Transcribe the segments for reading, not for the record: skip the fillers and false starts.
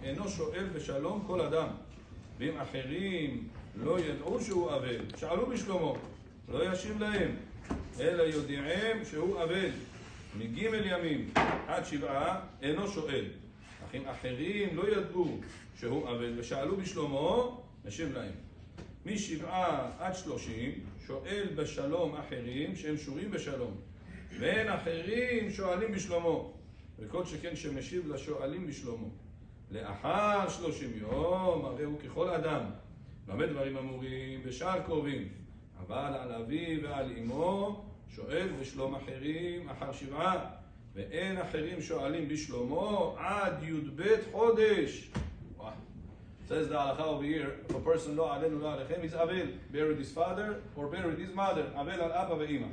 אינו שואל בשלום כל אדם. ואם אחרים לא ידעו שהוא אבל, שאלו בשלומו, לא ישיב להם, אלא יודיעם שהוא אבל. מג' ימים עד 7 אינו שואל. אך אם אחרים לא ידעו שהוא אבל ושאלו בשלומו, נשיב להם. מ7 עד 30 שואל בשלום אחרים שהם שורים בשלום, ואין אחרים שואלים בשלומו, וכל שכן שמשיב לשואלים בשלומו. לאחר 30 יום הרי הוא ככל אדם, במה דברים אמורים בשאר קרובים, אבל על אביו ועל אמו שואל בשלום אחרים אחר 7, ואין אחרים שואלים בשלומו עד י"ב חודש. Says the halakha over here, if a person lo alenu lo alechem, he's Avel, buried his father or buried his mother, Avel al Abba ve'ima.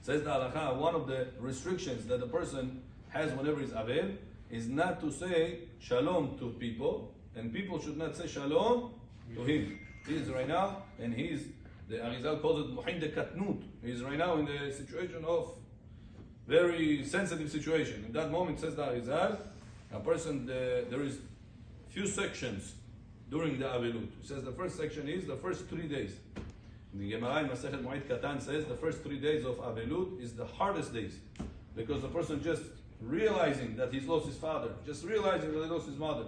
Says the halakha, one of the restrictions that the person has whenever he's Avel is not to say shalom to people, and people should not say shalom to him. He is right now, and the Arizal calls it muhin de katnut. He is right now in the situation of very sensitive situation. In that moment, says the Arizal, a person, there is few sections during the Avelut. It says the first section is the first 3 days. The Gemara in Masechet Moed Katan says the first 3 days of Avelut is the hardest days, because the person just realizing that he's lost his father, just realizing that he lost his mother.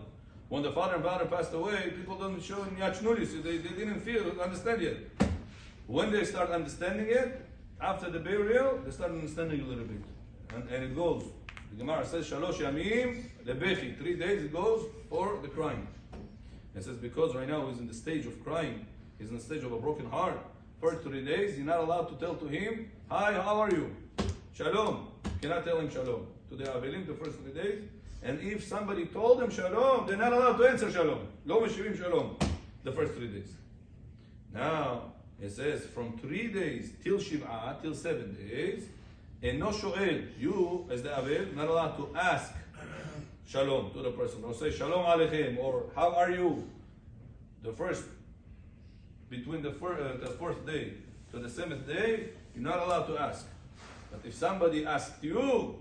When the father and mother passed away, people don't show in Yachnulis, they didn't understand yet. When they start understanding it, after the burial, they start understanding a little bit. And it goes. The Gemara says, Shalosh Yamim lebechi. 3 days it goes for the crying. It says because right now he's in the stage of crying, he's in the stage of a broken heart. First 3 days, you're not allowed to tell to him, hi, how are you? Shalom. You cannot tell him shalom. To the Avelim, the first 3 days. And if somebody told them shalom, they're not allowed to answer shalom. Lo meshivim shalom. The first 3 days. Now, it says from 3 days till Shiv'ah, till 7 days, and no shoel, you as the Avel, not allowed to ask shalom to the person, or say shalom aleichem, or how are you? The first, between the fourth day to the 7th day, you're not allowed to ask. But if somebody asked you,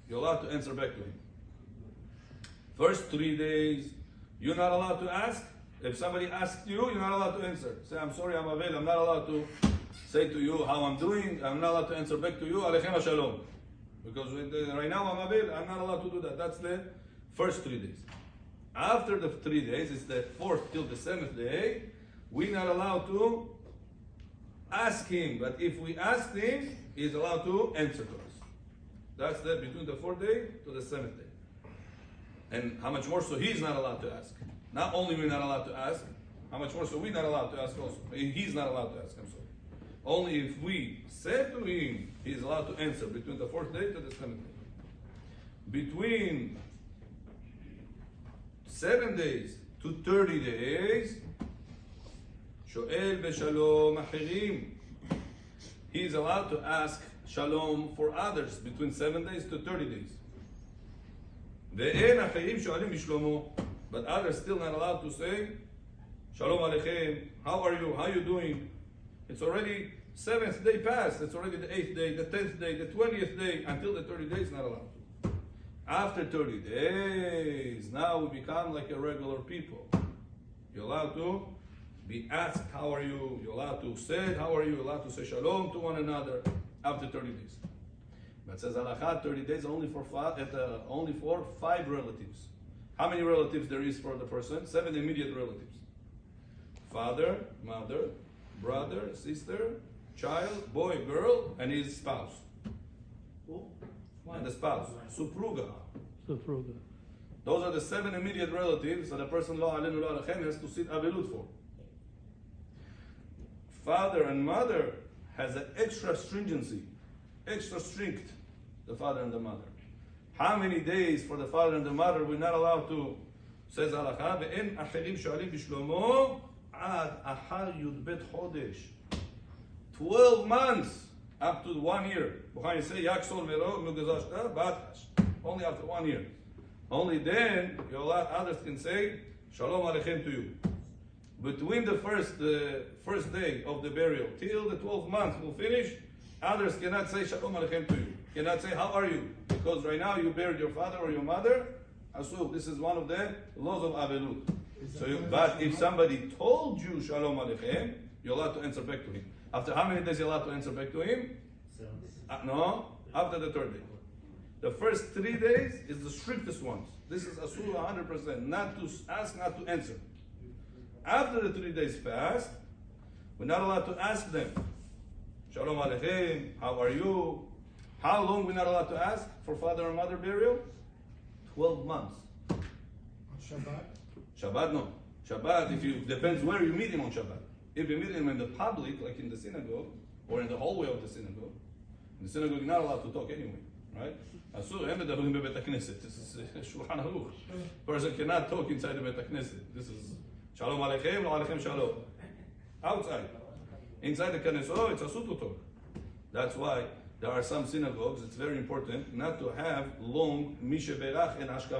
you're allowed to answer back to him. First 3 days, you're not allowed to ask. If somebody asks you, you're not allowed to answer. Say, I'm sorry, I'm Avel, I'm not allowed to say to you how I'm doing. I'm not allowed to answer back to you, Aleichem Shalom. Because right now I'm Avel, I'm not allowed to do that. That's the first 3 days. After the 3 days, it's the 4th till the 7th day, we're not allowed to ask him. But if we ask him, he's allowed to answer to us. That's the between the 4th day to the 7th day. And how much more so he's not allowed to ask. Not only we're not allowed to ask, how much more so we're not allowed to ask also. He's not allowed to ask, I'm sorry. Only if we said to him, he's allowed to answer between the 4th day to the 7th day. Between 7 days to 30 days, Shoel beshalom achirim. He's allowed to ask shalom for others between 7 days to 30 days. Ve'en achirim shoalim bishlomo. But others still not allowed to say, Shalom Aleichem, how are you? How are you doing? It's already 7th day passed. It's already the 8th day, the 10th day, the 20th day. Until the 30 days, not allowed to. After 30 days, now we become like a regular people. You're allowed to be asked, how are you? You're allowed to say, how are you? You're allowed to say Shalom to one another after 30 days. But it says, Halakha, 30 days only for 5 relatives. How many relatives there is for the person? 7 immediate relatives. Father, mother, brother, sister, child, boy, girl, and his spouse. Who? And the spouse. Supruga. Supruga. Those are the 7 immediate relatives that a person lo alenu lo alechem has to sit avelut for. Father and mother has an extra stringency, extra strict, the father and the mother. How many days for the father and the mother we're not allowed to? Says halakha, ve'en acherim shoalim bishlomo ad achar yudbet chodesh. 12 months up to 1 year. You say yaksol vero mugazashta bathash. Only after 1 year. Only then you're allowed, others can say shalom aleichem to you. Between the first day of the burial till the 12 months will finish, others cannot say shalom aleichem to you. Cannot say how are you, because right now you buried your father or your mother, Asur. This is one of the laws of Avelut. But if somebody told you Shalom Aleichem, you're allowed to answer back to him. After how many days you're allowed to answer back to him? No, after the third day. The first 3 days is the strictest ones. This is Asur 100%. Not to ask, not to answer. After the 3 days pass, we're not allowed to ask them. Shalom Aleichem, how are you? How long we're not allowed to ask for father and mother burial? 12 months. On Shabbat? Shabbat, no. Shabbat, if you depends where you meet him on Shabbat. If you meet him in the public, like in the synagogue, or in the hallway of the synagogue, in the synagogue you're not allowed to talk anyway, right? Asur, אין מדברים בבית הכנסת. This is Shulchan Aruch. Person cannot talk inside the בית הכנסת. This is Shalom Aleichem, lo Aleichem Shalom. Outside. Inside the Knesset, it's asur to talk. That's why there are some synagogues, it's very important not to have long Mishe Berach and Ashkava.